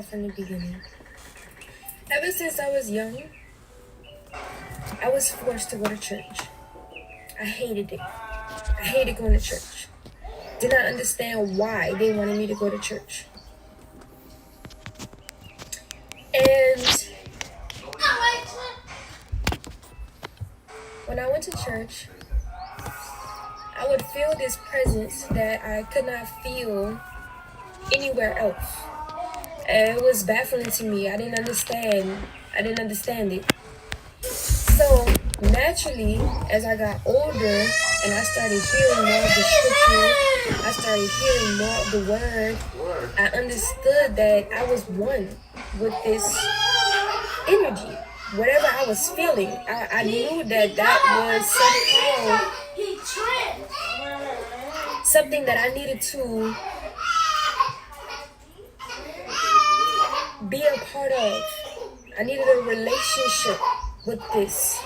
start from the beginning. Ever since I was young, I was forced to go to church. I hated it. I hated going to church. Did not understand why they wanted me to go to church. And when I went to church, I would feel this presence that I could not feel anywhere else. And it was baffling to me. I didn't understand it. So naturally, as I got older and I started hearing more of the scripture, I started hearing more of the word, I understood that I was one with this energy. Whatever I was feeling, I knew that was something that I needed to be a part of. I needed a relationship with this.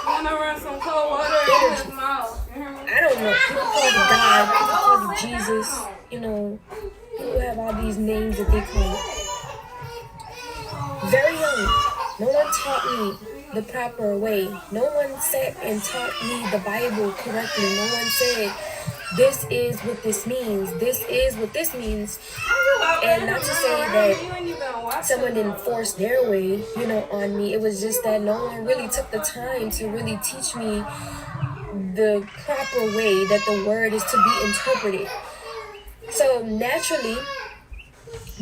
I'm gonna run some cold water in his mouth. I don't know. People call it God, people call it Jesus. You know, people have all these names that they call it. Very young, no one taught me the proper way. No one sat and taught me the Bible correctly. No one said, this is what this means. This is what this means. And not to say that someone didn't force their way, on me. It was just that no one really took the time to really teach me the proper way that the word is to be interpreted. So naturally,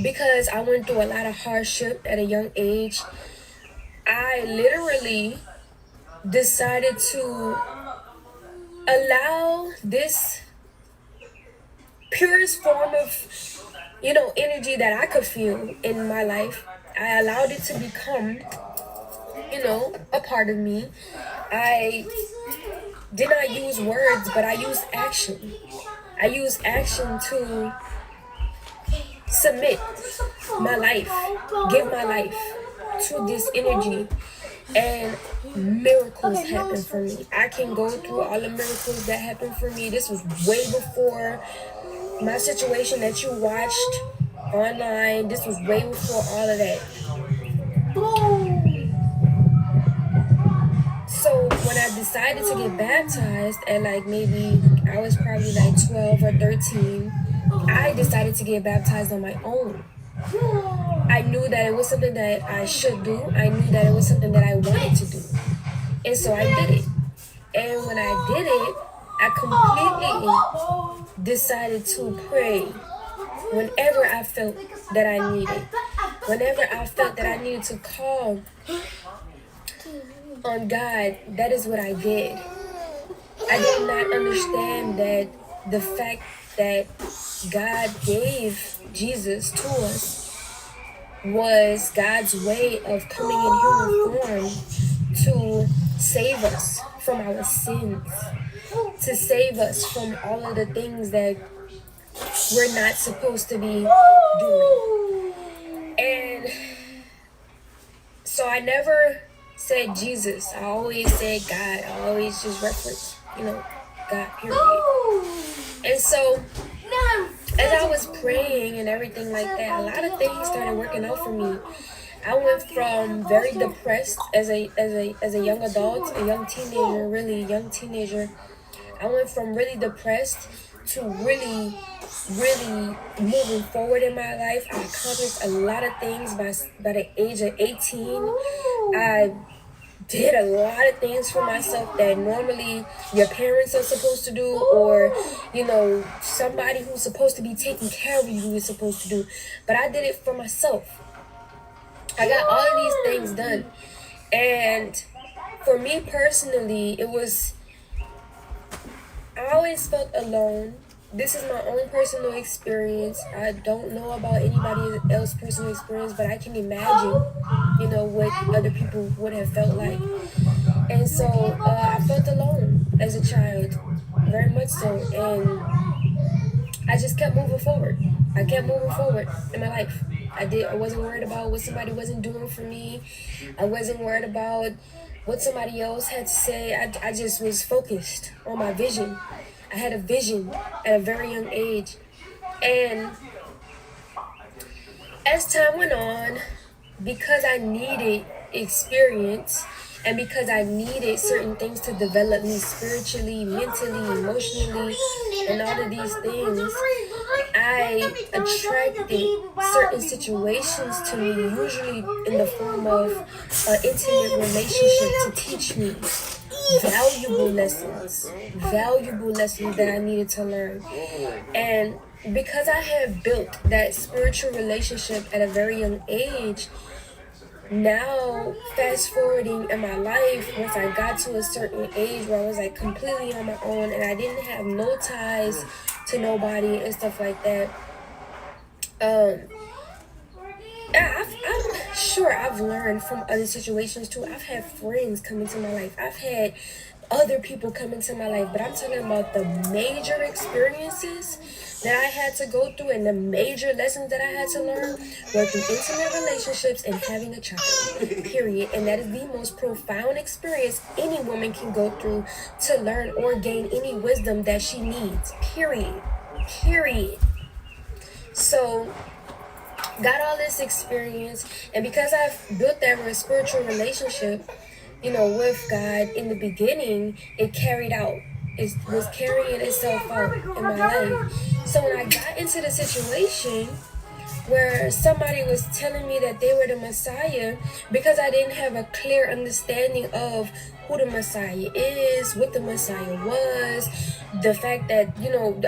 because I went through a lot of hardship at a young age, I literally decided to allow this purest form of, energy that I could feel in my life. I allowed it to become, a part of me. I did not use words, but I used action. I used action to submit my life, give my life to this energy, and miracles happen for me. I can go through all the miracles that happened for me. This was way before my situation that you watched online. This was way before all of that. So when I decided to get baptized at maybe I was probably 12 or 13, I decided to get baptized on my own. I knew that it was something that I should do. I knew that it was something that I wanted to do. And so I did it. And when I did it, I completely decided to pray whenever I felt that I needed. Whenever I felt that I needed to call on God, that is what I did. I did not understand that the fact that God gave Jesus to us was God's way of coming in human form to save us from our sins, to save us from all of the things that we're not supposed to be doing. And so I never said Jesus. I always said God. I always just reference, God, period. And so as I was praying and everything like that, a lot of things started working out for me. I went from very depressed as a young adult, a young teenager, really young teenager. I went from really depressed to really moving forward in my life. I accomplished a lot of things by the age of 18. I did a lot of things for myself that normally your parents are supposed to do, or somebody who's supposed to be taking care of you is supposed to do. But I did it for myself. I got all of these things done. And for me personally, I always felt alone. This is my own personal experience. I don't know about anybody else's personal experience, but I can imagine, what other people would have felt like. And so I felt alone as a child, very much so. And I just kept moving forward. I kept moving forward in my life. I wasn't worried about what somebody wasn't doing for me. I wasn't worried about what somebody else had to say. I just was focused on my vision. I had a vision at a very young age. And As time went on, because I needed experience and because I needed certain things to develop me spiritually, mentally, emotionally, and all of these things, I attracted certain situations to me, usually in the form of an intimate relationship, to teach me valuable lessons that I needed to learn. And because I had built that spiritual relationship at a very young age, now fast forwarding in my life, once I got to a certain age where I was like completely on my own and I didn't have no ties to nobody and stuff like that, I'm sure I've learned from other situations too. I've had friends come into my life. I've had other people come into my life, but I'm talking about the major experiences that I had to go through and the major lessons that I had to learn were through intimate relationships and having a child, period. And that is the most profound experience any woman can go through to learn or gain any wisdom that she needs, period. So got all this experience, and because I've built that spiritual relationship, with God in the beginning, it carried out. It was carrying itself out in my life. So when I got into the situation where somebody was telling me that they were the Messiah, because I didn't have a clear understanding of who the Messiah is, what the Messiah was, the fact that,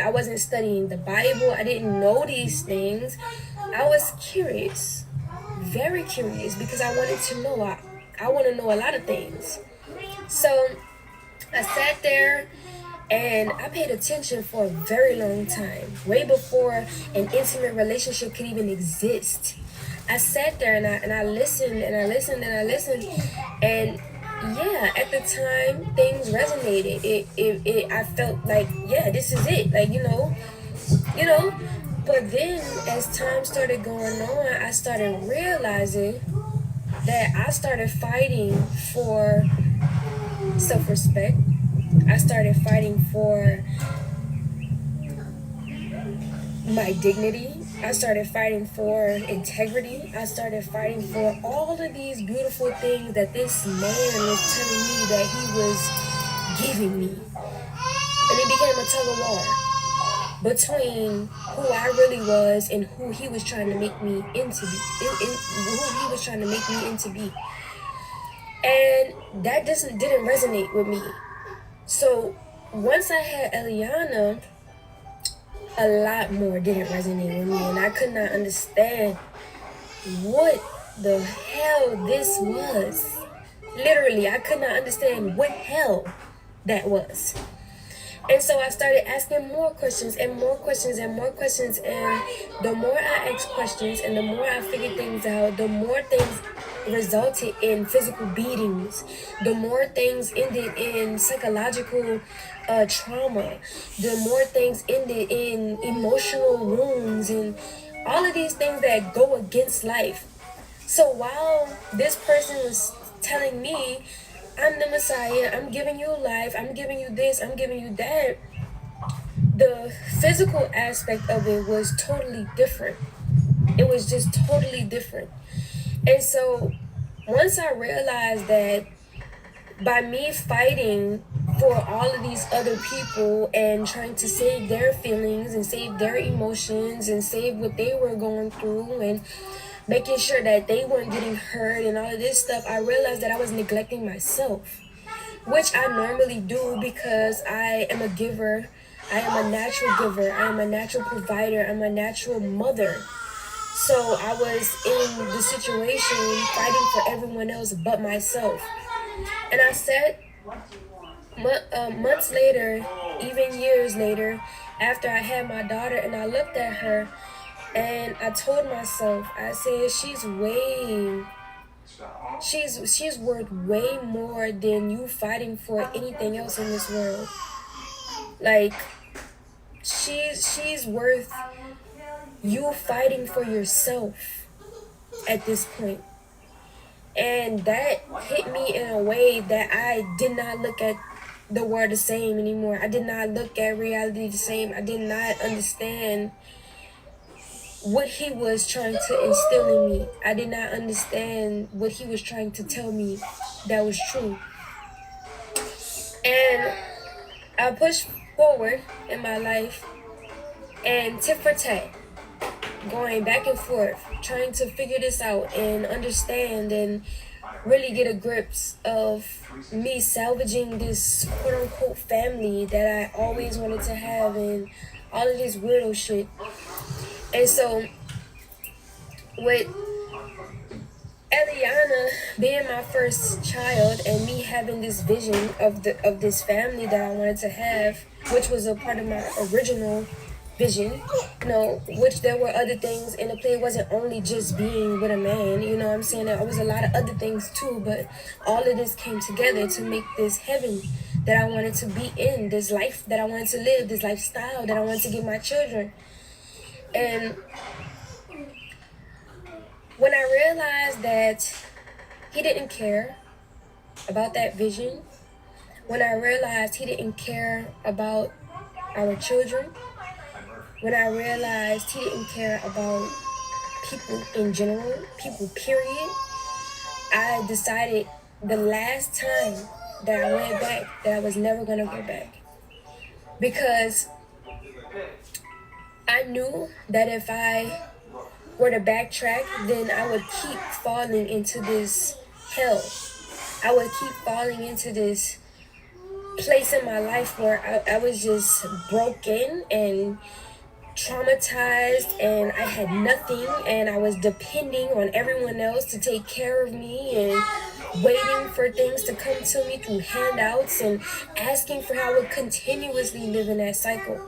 I wasn't studying the Bible, I didn't know these things. I was curious, very curious, because I wanted to know. I want to know a lot of things. So I sat there and I paid attention for a very long time, way before an intimate relationship could even exist. I sat there and I listened and I listened and I listened, and yeah, at the time things resonated. I felt like, yeah, this is it. Like, you know. But then as time started going on, I started realizing that I started fighting for self-respect. I started fighting for my dignity. I started fighting for integrity. I started fighting for all of these beautiful things that this man was telling me that he was giving me. And it became a tug of war between who I really was and who he was trying to make me into be. Who he was trying to make me into be. And that didn't resonate with me. So once I had Eliana, a lot more didn't resonate with me, and I could not understand what the hell this was. Literally, I could not understand what hell that was. And so I started asking more questions and more questions and more questions. And the more I asked questions and the more I figured things out, the more things resulted in physical beatings. The more things ended in psychological trauma. The more things ended in emotional wounds and all of these things that go against life. So while this person was telling me, I'm the Messiah, I'm giving you life, I'm giving you this, I'm giving you that, the physical aspect of it was totally different. It was just totally different. And so once I realized that by me fighting for all of these other people and trying to save their feelings and save their emotions and save what they were going through and making sure that they weren't getting hurt and all of this stuff, I realized that I was neglecting myself, which I normally do because I am a giver. I am a natural giver. I am a natural provider. I'm a natural mother. So I was in the situation fighting for everyone else but myself. And I said, months later, even years later, after I had my daughter, and I looked at her and I told myself, I said, she's worth way more than you fighting for anything else in this world. Like, she's worth you fighting for yourself at this point. And that hit me in a way that I did not look at the world the same anymore. I did not look at reality the same. I did not understand what he was trying to instill in me. I did not understand what he was trying to tell me that was true. And I pushed forward in my life, and tit for tat, going back and forth, trying to figure this out and understand and really get a grips of me salvaging this quote unquote family that I always wanted to have and all of this weirdo shit. And so with Eliana being my first child and me having this vision of this family that I wanted to have, which was a part of my original vision, which there were other things in the play. It wasn't only just being with a man, you know what I'm saying? There was a lot of other things too, but all of this came together to make this heaven that I wanted to be in, this life that I wanted to live, this lifestyle that I wanted to give my children. And when I realized that he didn't care about that vision, when I realized he didn't care about our children, when I realized he didn't care about people in general, people period, I decided the last time that I went back that I was never going to go back. Because I knew that if I were to backtrack, then I would keep falling into this hell. I would keep falling into this place in my life where I was just broken and traumatized, and I had nothing, and I was depending on everyone else to take care of me and waiting for things to come to me through handouts and asking for how I would continuously live in that cycle.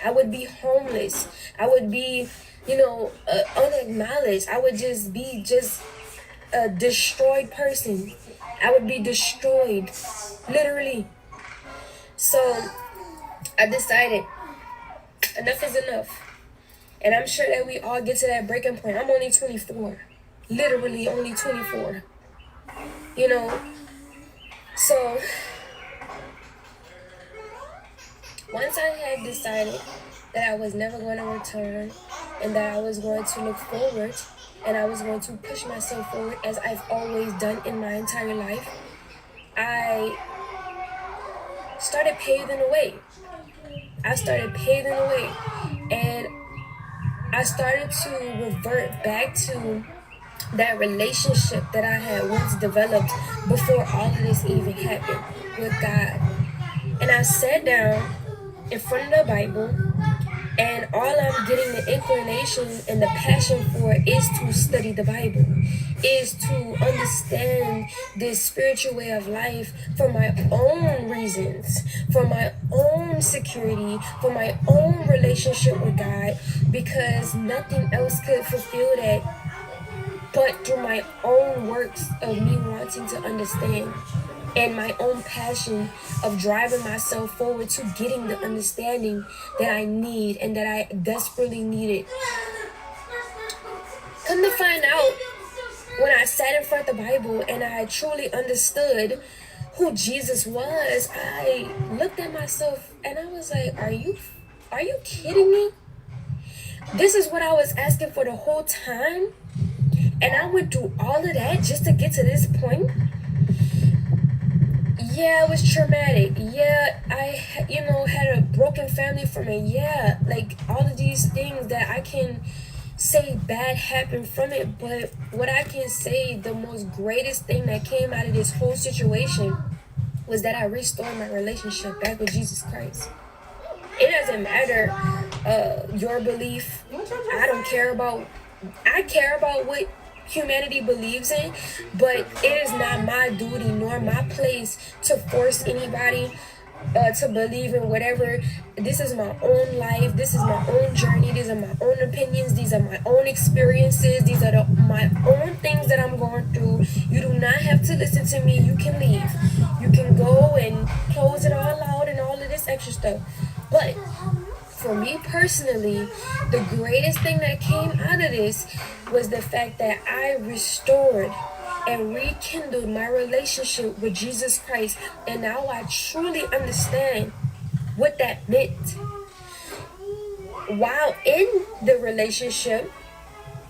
I would be homeless. I would be, unacknowledged. I would just be a destroyed person. I would be destroyed, literally. So I decided enough is enough. And I'm sure that we all get to that breaking point. I'm only 24. Literally only 24. So once I had decided that I was never going to return and that I was going to look forward and I was going to push myself forward as I've always done in my entire life, I started paving the way. And I started to revert back to that relationship that I had once developed before all of this even happened with God. And I sat down in front of the Bible, and all I'm getting the inclination and the passion for is to study the Bible, is to understand this spiritual way of life for my own reasons, for my own security, for my own relationship with God, because nothing else could fulfill that but through my own works of me wanting to understand and my own passion of driving myself forward to getting the understanding that I need and that I desperately needed. Come to find out, when I sat in front of the Bible and I truly understood who Jesus was, I looked at myself and I was like, are you kidding me? This is what I was asking for the whole time? And I went through all of that just to get to this point? Yeah, it was traumatic. Yeah, I, had a broken family from it. Yeah, like all of these things that I can say bad happened from it. But what I can say, the most greatest thing that came out of this whole situation was that I restored my relationship back with Jesus Christ. It doesn't matter your belief. I care about what humanity believes in, but it is not my duty nor my place to force anybody to believe in whatever. This is my own life. This is my own journey. These are my own opinions. These are my own experiences. These are my own things that I'm going through. You do not have to listen to me. You can leave. You can go and close it all out and all of this extra stuff. But for me personally, the greatest thing that came out of this was the fact that I restored and rekindled my relationship with Jesus Christ. And now I truly understand what that meant. While in the relationship,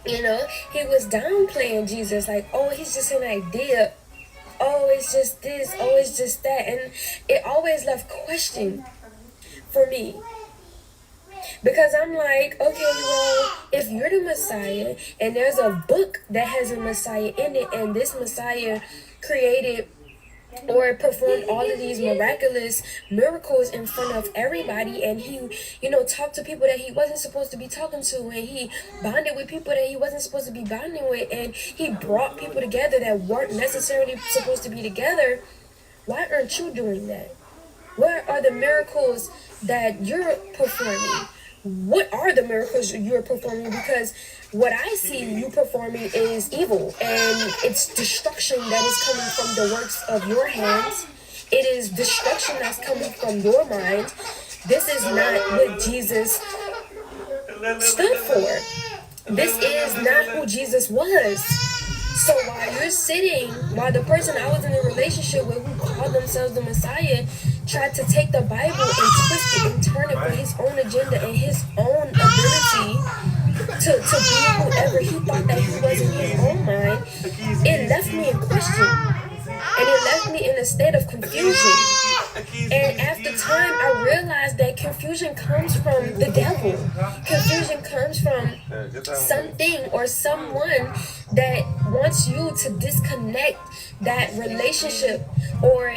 He was downplaying Jesus, like, oh, he's just an idea. Oh, it's just this. Oh, it's just that. And it always left question for me. Because I'm like, okay, well, if you're the Messiah and there's a book that has a Messiah in it, and this Messiah created or performed all of these miraculous miracles in front of everybody, and he talked to people that he wasn't supposed to be talking to, and he bonded with people that he wasn't supposed to be bonding with, and he brought people together that weren't necessarily supposed to be together, why aren't you doing that? Where are the miracles that you're performing? What are the miracles you're performing? Because what I see you performing is evil, and it's destruction that is coming from the works of your hands. It is destruction that's coming from your mind. This is not what Jesus stood for. This is not who Jesus was. So while the person I was in a relationship with who called themselves the Messiah tried to take the Bible and twist it and turn it for his own agenda and his own ability to be whoever he thought that he was in his own mind, it left me in question. And it left me in a state of confusion. And after time, I realized that confusion comes from the devil. Confusion comes from something or someone that wants you to disconnect that relationship, or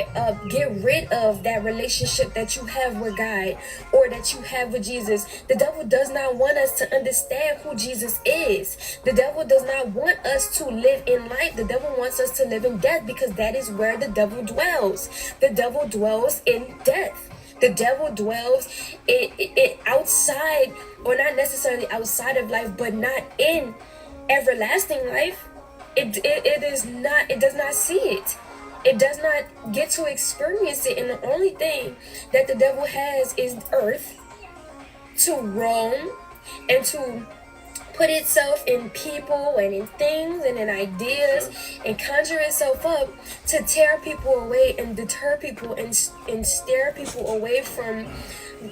get rid of that relationship that you have with God or that you have with Jesus. The devil does not want us to understand who Jesus is. The devil does not want us to live in life. The devil wants us to live in death, because that is where the devil dwells. The devil dwells in death. The devil dwells it outside, or not necessarily outside of life, but not in everlasting life. It does not see it. It does not get to experience it. And the only thing that the devil has is earth to roam and to put itself in people and in things and in ideas and conjure itself up to tear people away and deter people and steer people away from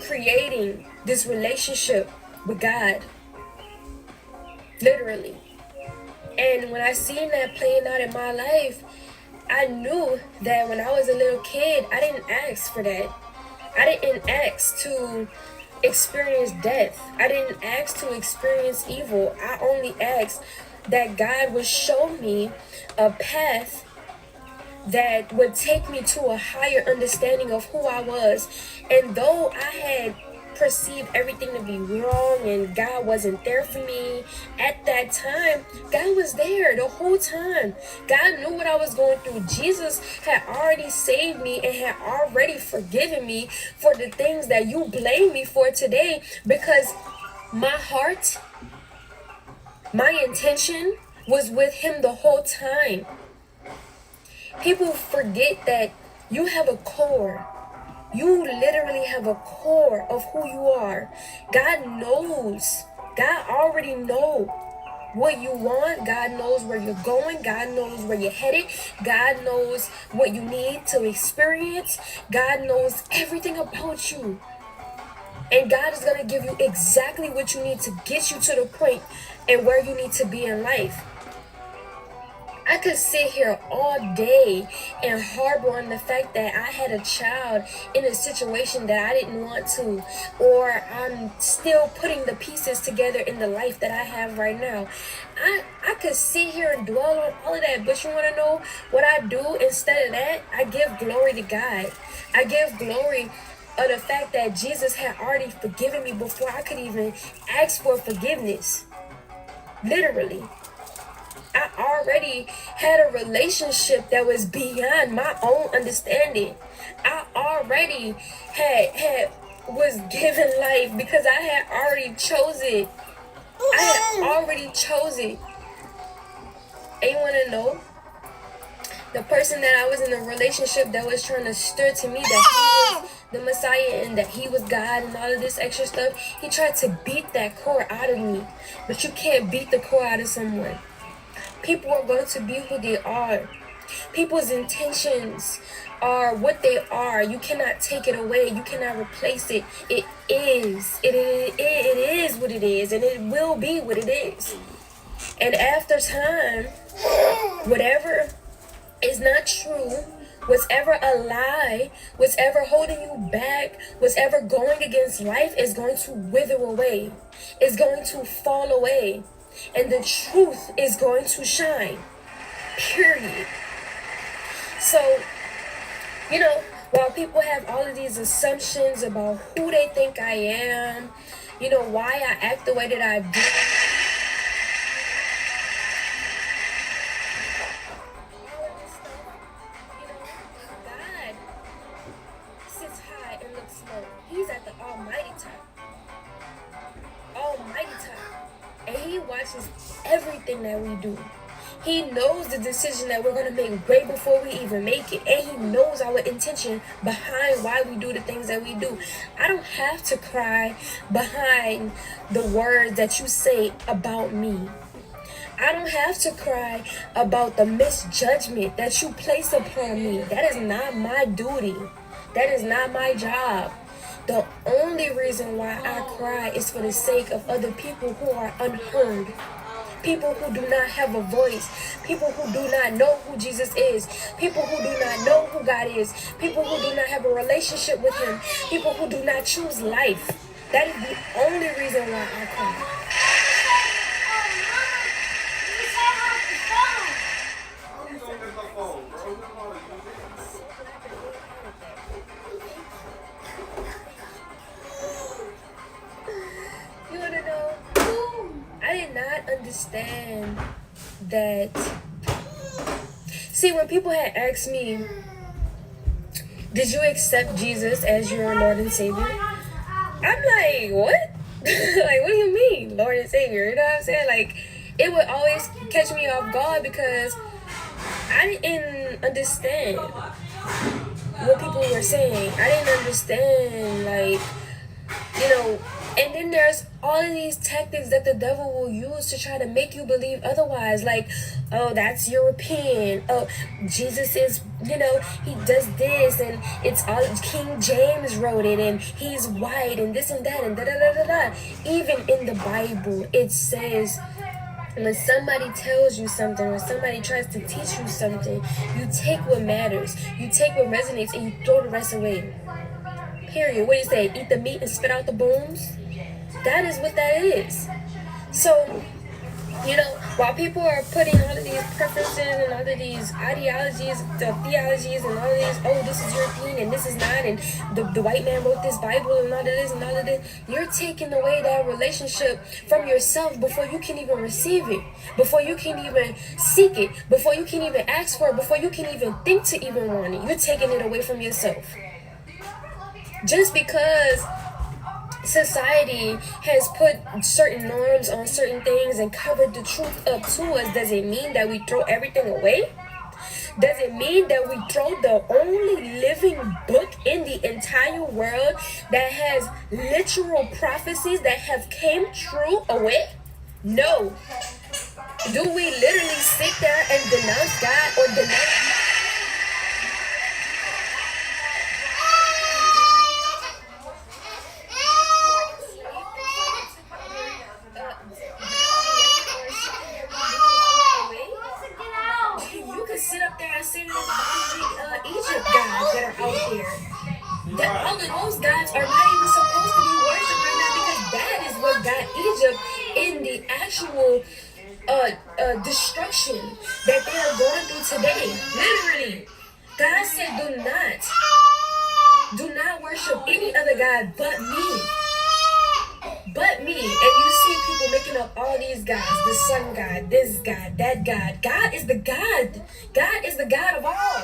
creating this relationship with God. Literally. And when I seen that playing out in my life, I knew that when I was a little kid, I didn't ask for that. I didn't ask to experience death. I didn't ask to experience evil. I only asked that God would show me a path that would take me to a higher understanding of who I was. And though I had perceived everything to be wrong and God wasn't there for me at that time, God was there the whole time. God knew what I was going through. Jesus had already saved me and had already forgiven me for the things that you blame me for today, because my heart, my intention was with him the whole time. People forget that you have a core. You literally have a core of who you are. God knows. God already knows what you want. God knows where you're going. God knows where you're headed. God knows what you need to experience. God knows everything about you. And God is going to give you exactly what you need to get you to the point and where you need to be in life. I could sit here all day and harbor on the fact that I had a child in a situation that I didn't want to, or I'm still putting the pieces together in the life that I have right now. I could sit here and dwell on all of that, but you want to know what I do instead of that? I give glory to God. I give glory of the fact that Jesus had already forgiven me before I could even ask for forgiveness. Literally. I already had a relationship that was beyond my own understanding. I already was given life because I had already chosen. I had already chosen. And you want to know? The person that I was in a relationship that was trying to stir to me that he was the Messiah and that he was God and all of this extra stuff, he tried to beat that core out of me. But you can't beat the core out of someone. People are going to be who they are. People's intentions are what they are. You cannot take it away. You cannot replace it. It is. It is what it is, and it will be what it is. And after time, whatever is not true, what's ever a lie, what's ever holding you back, what's ever going against life is going to wither away. It's going to fall away. And the truth is going to shine. Period. So, while people have all of these assumptions about who they think I am, why I act the way that I do, God sits high and looks low. He's at the almighty top. Almighty top. And he watches everything that we do. He knows the decision that we're going to make way before we even make it. And he knows our intention behind why we do the things that we do. I don't have to cry behind the words that you say about me. I don't have to cry about the misjudgment that you place upon me. That is not my duty. That is not my job. The only reason why I cry is for the sake of other people who are unheard. People who do not have a voice. People who do not know who Jesus is. People who do not know who God is. People who do not have a relationship with him. People who do not choose life. That is the only reason why I cry. You want to know? I did not understand that. See, when people had asked me, did you accept Jesus as your Lord and Savior? I'm like, what? Like, what do you mean, Lord and Savior? You know what I'm saying? Like, it would always catch me off guard because I didn't understand what people were saying. I didn't understand, like, and then there's all of these tactics that the devil will use to try to make you believe otherwise. Like, oh, that's European. Oh, Jesus is, he does this, and it's all King James wrote it, and he's white, and this and that, and da-da-da-da-da. Even in the Bible, it says, when somebody tells you something or somebody tries to teach you something, you take what matters, you take what resonates, and you throw the rest away. Period. What do you say? Eat the meat and spit out the bones? That is what that is. So, while people are putting all of these preferences and all of these ideologies, the theologies and all of these, oh, this is European and this is not, and the white man wrote this Bible and all of this and all of this, you're taking away that relationship from yourself before you can even receive it, before you can even seek it, before you can even ask for it, before you can even think to even want it. You're taking it away from yourself. Just because society has put certain norms on certain things and covered the truth up to us, does it mean that we throw everything away? Does it mean that we throw the only living book in the entire world that has literal prophecies that have came true away? No. Do we literally sit there and denounce God or denounce Egypt gods that are out there? That all of those gods are not even supposed to be worshipped right now, because that is what got Egypt in the actual destruction that they are going through today. Literally, God said, do not worship any other god but me. But me. And you see people making up all these gods, the sun god, this god, that god. God is the God. God is the God of all.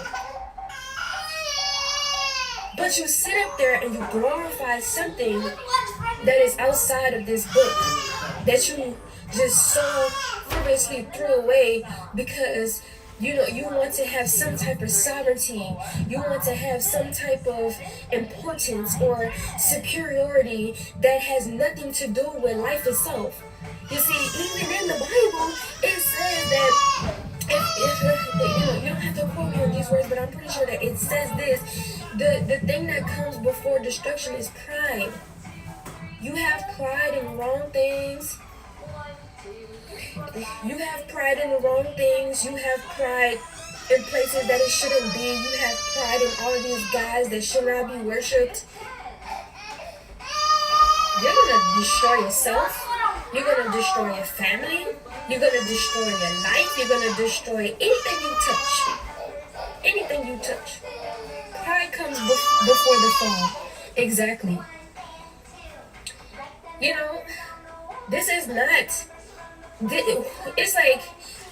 But you sit up there and you glorify something that is outside of this book, that you just so frivolously threw away because you want to have some type of sovereignty. You want to have some type of importance or superiority that has nothing to do with life itself. You see, even in the Bible, it says that if you don't have to quote me on these words, but I'm pretty sure that it says this. The thing that comes before destruction is pride. You have pride in wrong things. you have pride in the wrong things. You have pride in places that it shouldn't be. You have pride in all of these guys that should not be worshipped. You're gonna destroy yourself. You're gonna destroy your family. You're gonna destroy your life. You're gonna destroy anything you touch. Anything you touch. Pride comes before the fall. Exactly. You know, this is not. It's like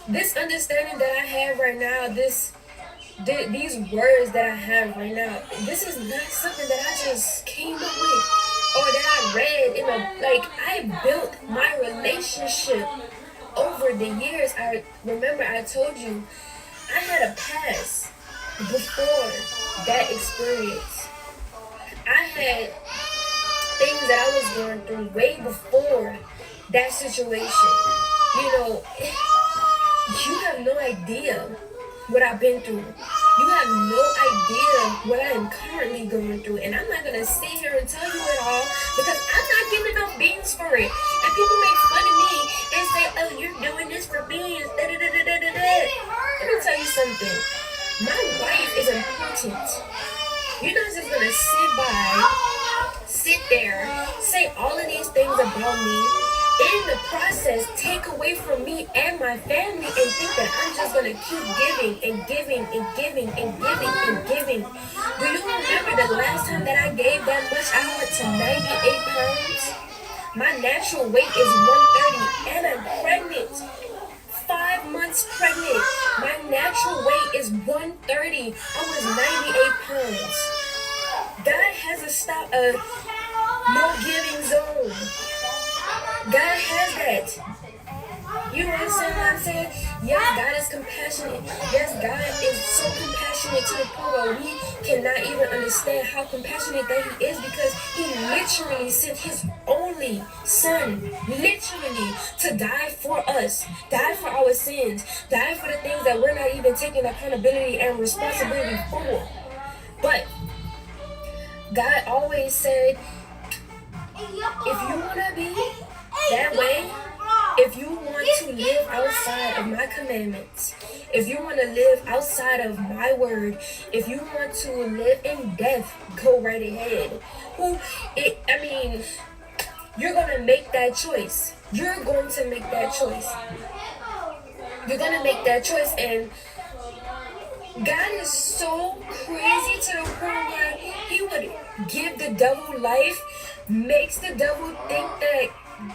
this understanding that I have right now. These words that I have right now. This is not something that I just came up with or that I read in I built my relationship over the years. I remember I told you I had a past before that experience. I had things that I was going through way before that situation. You know, you have no idea what I've been through. You have no idea what I am currently going through. And I'm not going to sit here and tell you it all because I'm not giving no beans for it. And people make fun of me and say, oh, you're doing this for beans. Let me tell you something. My life is important. You're not just going to sit there, say all of these things about me, in the process take away from me and my family and think that I'm just going to keep giving and giving and giving and giving and giving. Do you remember the last time that I gave that much? I went to 98 pounds. My natural weight is 130 and I'm pregnant. 5 months pregnant. My natural weight is 130. I was 98 pounds. God has a no giving zone. God has that. You understand what I'm saying? Yes, God is compassionate. Yes, God is so compassionate to the point where we cannot even understand how compassionate that He is because He literally sent His only Son, literally, to die for us, die for our sins, die for the things that we're not even taking accountability and responsibility for. But God always said, if you want to be that way, if you want to live outside of my commandments, if you want to live outside of my word, if you want to live in death, go right ahead. You're going to make that choice. You're going to make that choice. You're going to make that choice. And God is so crazy to the point where He would give the devil life, makes the devil think that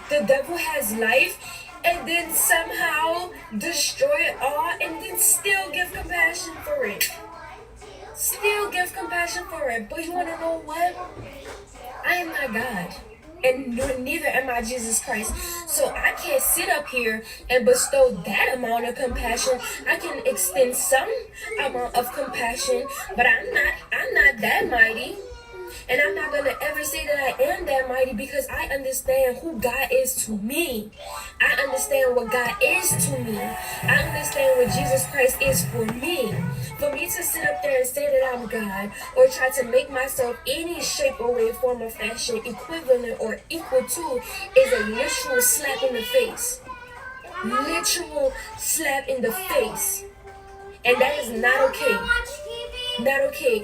the devil has life, and then somehow destroy it all, and then still give compassion for it. Still give compassion for it. But you want to know what? I am not God. And neither am I Jesus Christ. So I can't sit up here and bestow that amount of compassion. I can extend some amount of compassion, but I'm not that mighty. And I'm not going to ever say that I am that mighty because I understand who God is to me. I understand what God is to me. I understand what Jesus Christ is for me. For me to sit up there and say that I'm God or try to make myself any shape or way, form or fashion equivalent or equal to is a literal slap in the face. Literal slap in the face. And that is not okay. Not okay.